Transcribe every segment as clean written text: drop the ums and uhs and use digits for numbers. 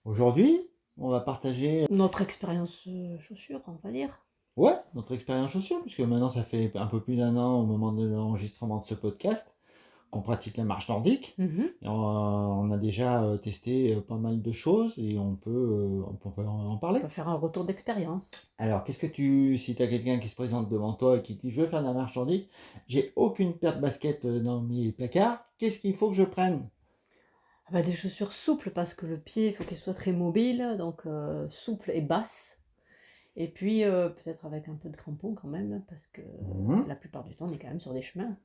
Aujourd'hui, on va partager Notre expérience chaussure, on va dire. notre expérience chaussure, puisque maintenant ça fait un peu plus d'un an au moment de l'enregistrement de ce podcast qu'on pratique la marche nordique. Mhm. Et on a déjà testé pas mal de choses et on peut en On parler. peut faire un retour d'expérience. Alors, si tu as quelqu'un qui se présente devant toi et qui te dit je veux faire de la marche nordique, j'ai aucune paire de baskets dans mes placards, qu'est-ce qu'il faut que je prenne? Ah bah, des chaussures souples parce que le pied, il faut qu'il soit très mobile, donc souple et basse. Et puis peut-être avec un peu de crampons quand même, parce que Mhm. la plupart du temps, on est quand même sur des chemins.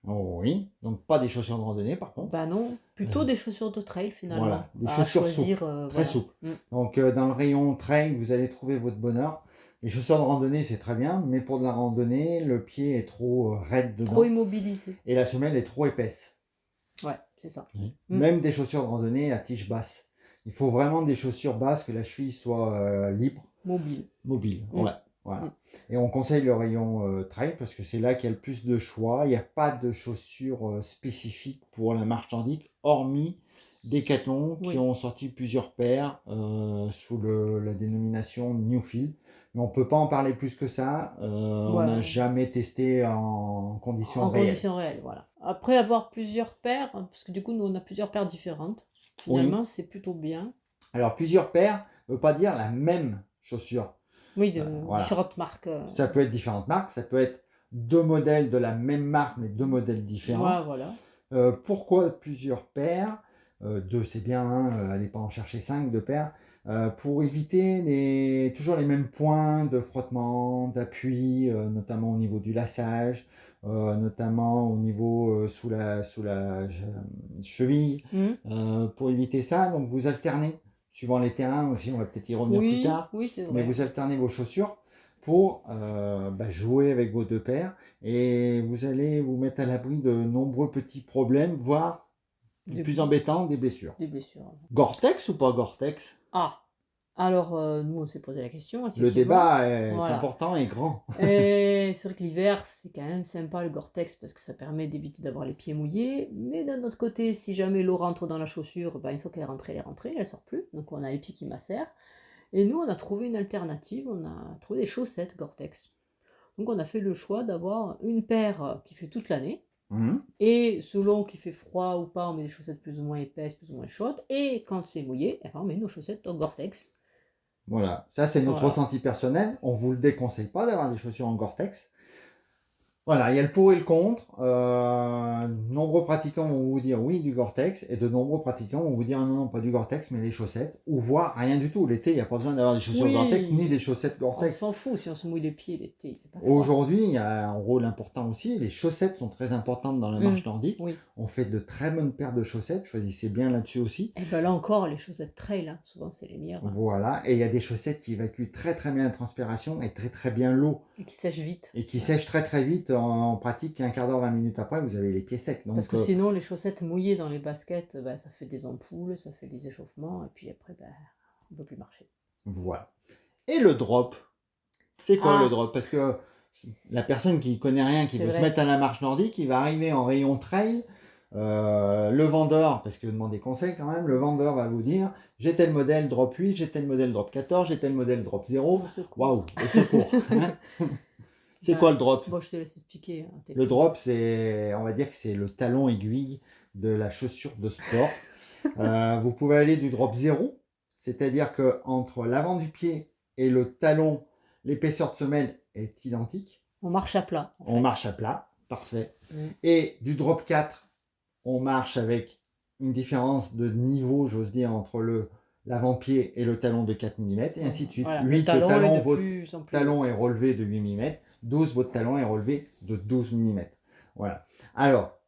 Oh oui, donc pas des chaussures de randonnée par contre. Bah non, plutôt des chaussures de trail Voilà, finalement. des À chaussures souples, choisir, très voilà. souples. Donc dans le rayon trail, vous allez trouver votre bonheur. Les chaussures de randonnée, c'est très bien, mais pour de la randonnée, le pied est trop raide Trop dedans immobilisé. et la semelle est trop épaisse. Ouais, c'est ça. Oui. Mm. Même des chaussures de randonnée à tige basse. Il faut vraiment des chaussures basses, que la cheville soit libre, Mobile. mobile. Mm. Ouais, Mm. voilà. Et on conseille le rayon trail parce que c'est là qu'il y a le plus de choix. Il n'y a pas de chaussures spécifiques pour la marche nordique, hormis Decathlon qui Oui. ont sorti plusieurs paires sous la dénomination Newfield. Mais on ne peut pas en parler plus que ça. On n'a Ouais. jamais testé en conditions En réelles. conditions réelles, voilà. Après avoir plusieurs paires, hein, parce que du coup, nous, on a plusieurs paires différentes. Oui. Finalement, c'est plutôt bien. Alors plusieurs paires ne veut pas dire la même chaussure. Oui, de Voilà. différentes marques. Ça peut être différentes marques, ça peut être deux modèles de la même marque, mais deux modèles différents. Ouais, voilà. Pourquoi plusieurs paires? Deux, c'est bien, hein, allez pas en chercher cinq de paires. Pour éviter toujours les mêmes points de frottement, d'appui, notamment au niveau du laçage, notamment au niveau sous la cheville. Mhm. Pour éviter ça, donc vous alternez, suivant les terrains aussi, on va peut-être y revenir plus Oui, tard, oui, c'est mais vrai. vous alternez vos chaussures pour jouer avec vos deux paires et vous allez vous mettre à l'abri de nombreux petits problèmes, voire le Des, plus embêtant, des blessures. des blessures. Gore-Tex ou pas Gore-Tex? Ah, alors nous, on s'est posé la question, Le effectivement. débat est Voilà. important et grand. Et c'est vrai que l'hiver, c'est quand même sympa le Gore-Tex parce que ça permet d'éviter d'avoir les pieds mouillés. Mais d'un autre côté, si jamais l'eau rentre dans la chaussure, ben, une fois qu'elle est rentrée, elle est rentrée, elle sort plus. Donc on a les pieds qui macèrent. Et nous, on a trouvé une alternative, on a trouvé des chaussettes Gore-Tex. Donc on a fait le choix d'avoir une paire qui fait toute l'année. Mhm. Et selon qu'il fait froid ou pas, on met des chaussettes plus ou moins épaisses, plus ou moins chaudes. Et quand c'est mouillé, eh ben, on met nos chaussettes Gore-Tex. Voilà, ça c'est notre Voilà. ressenti personnel. On vous le déconseille pas d'avoir des chaussures en Gore-Tex. Voilà, il y a le pour et le contre. Nombreux pratiquants vont vous dire oui du Gore-Tex et de nombreux pratiquants vont vous dire non, non, pas du Gore-Tex, mais les chaussettes, ou voire rien du tout. L'été, il n'y a pas besoin d'avoir des chaussures Gore-Tex ni des Oui, chaussettes on Gore-Tex. s'en fout si on se mouille les pieds l'été, il fait pas froid. Aujourd'hui, il y a un rôle important aussi. Les chaussettes sont très importantes dans la marche nordique. Oui. On fait de très bonnes paires de chaussettes. Choisissez bien là-dessus aussi. Et ben là encore, les chaussettes trail, hein, souvent c'est les meilleures. Voilà. Et il y a des chaussettes qui évacuent très très bien la transpiration et très très bien l'eau. Et qui sèchent vite. Et qui sèchent très très vite en pratique. Un quart d'heure, 20 minutes après, vous avez les pieds secs. Donc, Parce que sinon, les chaussettes mouillées dans les baskets, ben, ça fait des ampoules, ça fait des échauffements, et puis après, ben, on ne peut plus marcher. voilà. Et le drop, c'est quoi le Ah, drop? Parce que la personne qui connaît rien, qui c'est veut se vrai. mettre à la marche nordique, il va arriver en rayon trail. Le vendeur, parce que demandez conseil quand même, le vendeur va vous dire j'ai tel modèle drop 8, j'ai tel modèle drop 14, j'ai tel modèle drop 0. Au secours. Waouh, au secours. Hein. C'est Ben, quoi le drop? bon, je te laisse expliquer. Hein, Le drop, on va dire que c'est le talon aiguille de la chaussure de sport. Vous pouvez aller du drop 0, c'est-à-dire que entre l'avant du pied et le talon, l'épaisseur de semelle est identique. On marche à plat. On marche à plat, parfait. Mm. Et du drop 4, on marche avec une différence de niveau, j'ose dire, entre l'avant-pied et le talon de 4 mm, et ainsi de suite. Voilà, 8, le talon est de votre plus en plus talon est relevé de 8 mm. 12, votre talon est relevé de 12 mm. Voilà. Alors,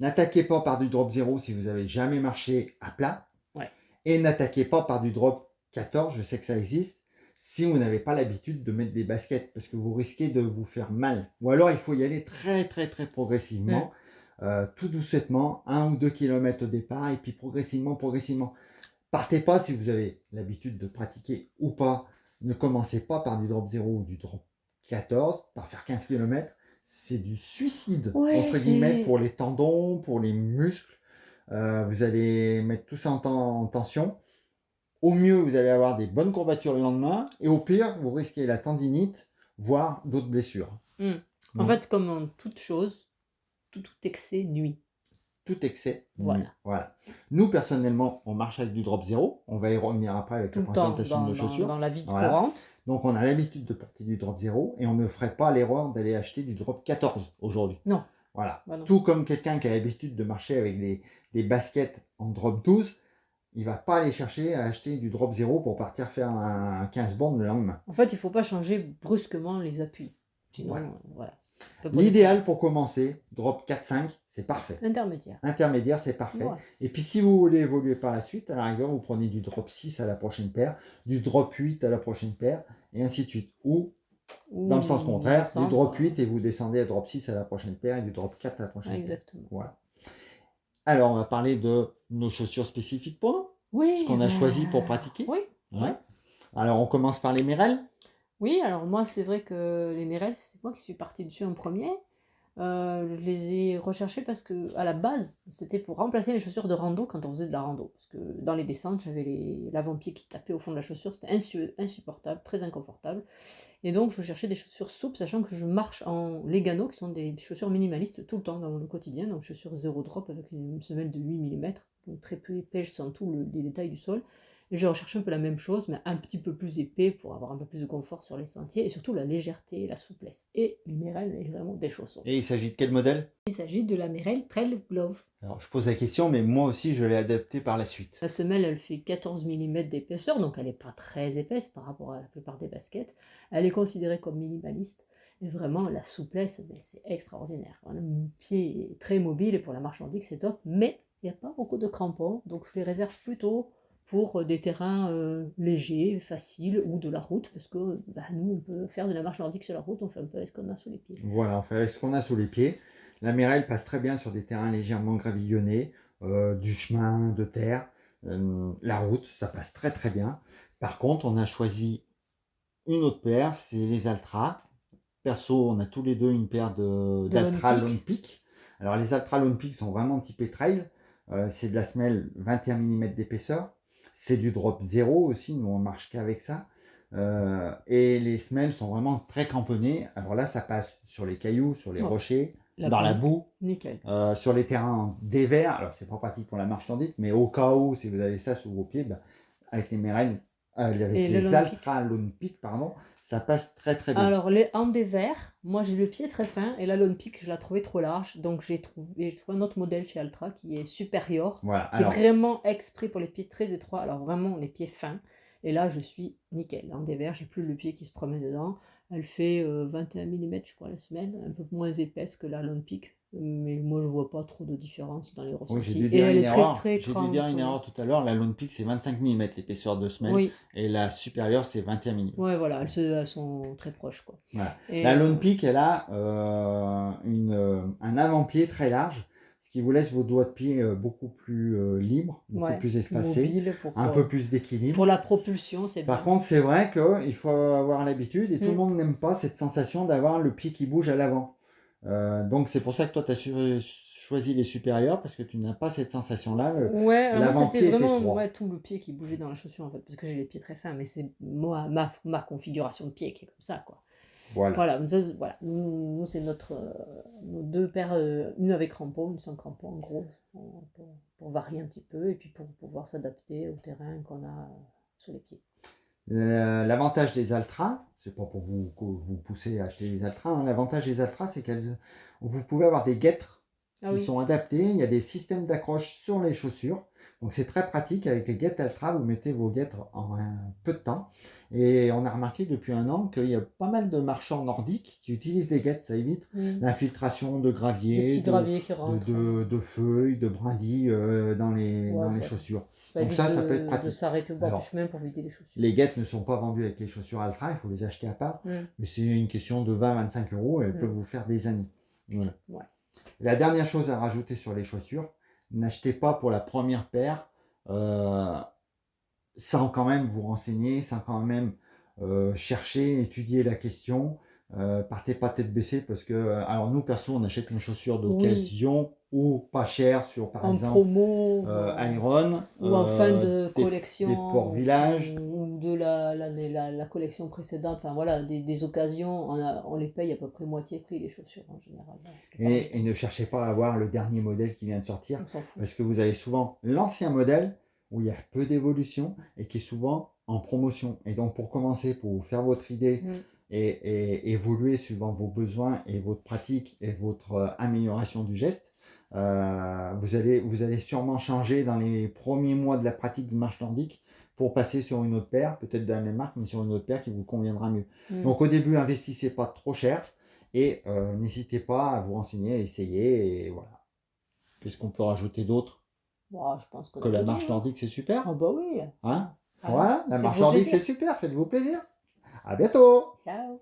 n'attaquez pas par du drop 0 si vous n'avez jamais marché à plat. Ouais. Et n'attaquez pas par du drop 14, je sais que ça existe, si vous n'avez pas l'habitude de mettre des baskets, parce que vous risquez de vous faire mal. Ou alors il faut y aller très très très progressivement, tout doucettement, 1 ou 2 km au départ, et puis progressivement. Partez pas si vous avez l'habitude de pratiquer ou pas. Ne commencez pas par du drop 0 ou du drop 14, par faire 15 km. C'est du suicide, Ouais, entre guillemets, pour les tendons, pour les muscles. Vous allez mettre tout ça en tension. Au mieux, vous allez avoir des bonnes courbatures le lendemain, et au pire, vous risquez la tendinite, voire d'autres blessures. En Donc, fait, comme en toute chose, tout excès nuit. tout excès Voilà. nuit. Voilà. Nous, personnellement, on marche avec du drop 0. On va y revenir après avec Tout la le temps présentation de nos chaussures. dans la vie Voilà. courante. Donc, on a l'habitude de porter du drop 0 et on ne ferait pas l'erreur d'aller acheter du drop 14 aujourd'hui. Non. Voilà. Bah non. Tout comme quelqu'un qui a l'habitude de marcher avec des baskets en drop 12, il va pas aller chercher à acheter du drop 0 pour partir faire un 15 bornes le lendemain. En fait, il ne faut pas changer brusquement les appuis. Sinon, Voilà. voilà. L'idéal pour commencer, drop 4-5, c'est parfait. Intermédiaire. Intermédiaire, c'est parfait. Ouais. Et puis si vous voulez évoluer par la suite, à la rigueur, vous prenez du drop 6 à la prochaine paire, du drop 8 à la prochaine paire, et ainsi de suite. Ou, dans le sens contraire, du drop 8 et vous descendez à drop 6 à la prochaine paire et du drop 4 à la prochaine paire. Exactement. Voilà. Alors, on va parler de nos chaussures spécifiques pour nous. Oui. Ce qu'on a choisi pour pratiquer. Oui. Ouais. Alors, on commence par les Merrell. Oui, alors moi, c'est vrai que les Merrell, c'est moi qui suis partie dessus en premier. Je les ai recherchés parce que à la base, c'était pour remplacer les chaussures de rando quand on faisait de la rando. Parce que dans les descentes, j'avais l'avant-pied qui tapait au fond de la chaussure. C'était insupportable, très inconfortable. Et donc, je cherchais des chaussures souples, sachant que je marche en Legano, qui sont des chaussures minimalistes tout le temps dans le quotidien. Donc, chaussures 0 drop avec une semelle de 8 mm, donc très peu épais, je sens tout les détails du sol. Et je recherche un peu la même chose, mais un petit peu plus épais pour avoir un peu plus de confort sur les sentiers, et surtout la légèreté et la souplesse. Et les Merrell, est vraiment des chaussons. Et il s'agit de quel modèle? Il s'agit de la Merrell Trail Glove. Alors, je pose la question, mais moi aussi, je l'ai adaptée par la suite. La semelle, elle fait 14 mm d'épaisseur, donc elle n'est pas très épaisse par rapport à la plupart des baskets. Elle est considérée comme minimaliste. Et vraiment, la souplesse, c'est extraordinaire. Le pied est très mobile et pour la marche nordique, c'est top. Mais il n'y a pas beaucoup de crampons, donc je les réserve plutôt pour des terrains légers, faciles, ou de la route, parce que nous, on peut faire de la marche nordique sur la route, on fait un peu avec ce qu'on a sous les pieds. Voilà, on fait avec ce qu'on a sous les pieds. La Merrell passe très bien sur des terrains légèrement gravillonnés, du chemin, de terre, la route, ça passe très très bien. Par contre, on a choisi une autre paire, c'est les Altra. Perso, on a tous les deux une paire d'Altra Lone Peak. Alors les Altra Lone Peak sont vraiment typés trail. C'est de la semelle 21 mm d'épaisseur. C'est du drop 0 aussi, nous on marche qu'avec ça. Et les semelles sont vraiment très cramponnées. Alors là, ça passe sur les cailloux, sur les rochers, dans la boue, nickel. sur les terrains dévers. Alors c'est pas pratique pour la marche nordique, mais au cas où, si vous avez ça sous vos pieds, avec les Merrell, avec les Altra Lone Peak, pardon, ça passe très très bien. Alors les en dévers, moi j'ai le pied très fin et la Lone Peak je la trouvais trop large, donc j'ai trouvé un autre modèle chez Altra qui est supérieur, voilà. Qui est vraiment exprès pour les pieds très étroits, alors vraiment les pieds fins. Et là je suis nickel. En dévers, j'ai plus le pied qui se promène dedans. Elle fait 21 mm je crois la semelle, un peu moins épaisse que la Lone Peak. Mais moi je vois pas trop de différence dans les ressentis. Oui, j'ai dû dire une erreur tout à l'heure. La Lone Peak c'est 25 mm l'épaisseur de semelle, oui. Et la supérieure c'est 21 mm. Ouais, voilà, elles sont très proches quoi. Voilà. La Lone Peak elle a un avant-pied très large, ce qui vous laisse vos doigts de pied beaucoup plus libres, beaucoup plus espacés, mobile un peu plus d'équilibre. Pour la propulsion, c'est bien. Par contre, c'est vrai qu'il faut avoir l'habitude, et tout le monde n'aime pas cette sensation d'avoir le pied qui bouge à l'avant. Donc c'est pour ça que toi tu as choisi les supérieurs, parce que tu n'as pas cette sensation là. L'avant-pied c'était vraiment tout le pied qui bougeait dans la chaussure en fait, parce que j'ai les pieds très fins, mais c'est moi ma configuration de pied qui est comme ça quoi. Voilà. Nous c'est nos deux paires, une avec crampons, une sans crampons en gros, pour varier un petit peu et puis pour pouvoir s'adapter au terrain qu'on a sous les pieds. L'avantage des Altra, c'est pas pour vous pousser à acheter des Altra, hein. L'avantage des Altra, c'est vous pouvez avoir des guêtres qui sont adaptés. Il y a des systèmes d'accroche sur les chaussures, donc c'est très pratique. Avec les guêtres Altra, vous mettez vos guêtres en un peu de temps. Et on a remarqué depuis un an qu'il y a pas mal de marchands nordiques qui utilisent des guêtres. Ça évite l'infiltration de gravier, de feuilles, de brindilles dans les chaussures. Ça donc ça peut être pratique. De s'arrêter au bord du chemin pour vider les chaussures. Les guêtres ne sont pas vendues avec les chaussures Altra, il faut les acheter à part. Mais c'est une question de 20-25 € et elles peuvent vous faire des années. Voilà. Ouais. La dernière chose à rajouter sur les chaussures, n'achetez pas pour la première paire sans quand même vous renseigner, sans quand même chercher, étudier la question. Partez pas tête baissée parce que, alors nous perso, on achète nos chaussures Oui, d'occasion ou pas chères sur par en exemple promo Iron, ou en fin de des Port collection Village. ou de la collection précédente. Enfin voilà, des occasions, on les paye à peu près moitié prix les chaussures en général, la plupart du Et temps. ne cherchez pas à avoir le dernier modèle qui vient de sortir On s'en fout. parce que vous avez souvent l'ancien modèle où il y a peu d'évolution et qui est souvent en promotion. Et donc pour commencer, pour vous faire votre idée Mm. et évoluer suivant vos besoins et votre pratique et votre amélioration du geste, vous allez sûrement changer dans les premiers mois de la pratique de marche nordique pour passer sur une autre paire, peut-être de la même marque, mais sur une autre paire qui vous conviendra mieux. Mm. Donc au début, investissez pas trop cher et n'hésitez pas à vous renseigner, à essayer. Et voilà. Qu'est-ce qu'on peut rajouter d'autre? Bon, je pense qu'on Que a la tout dit, marche hein. nordique, c'est super. Ah bah oui. Hein? Allez, Voilà, la marche faites-vous nordique, c'est plaisir. super. Faites-vous plaisir. À bientôt! Ciao.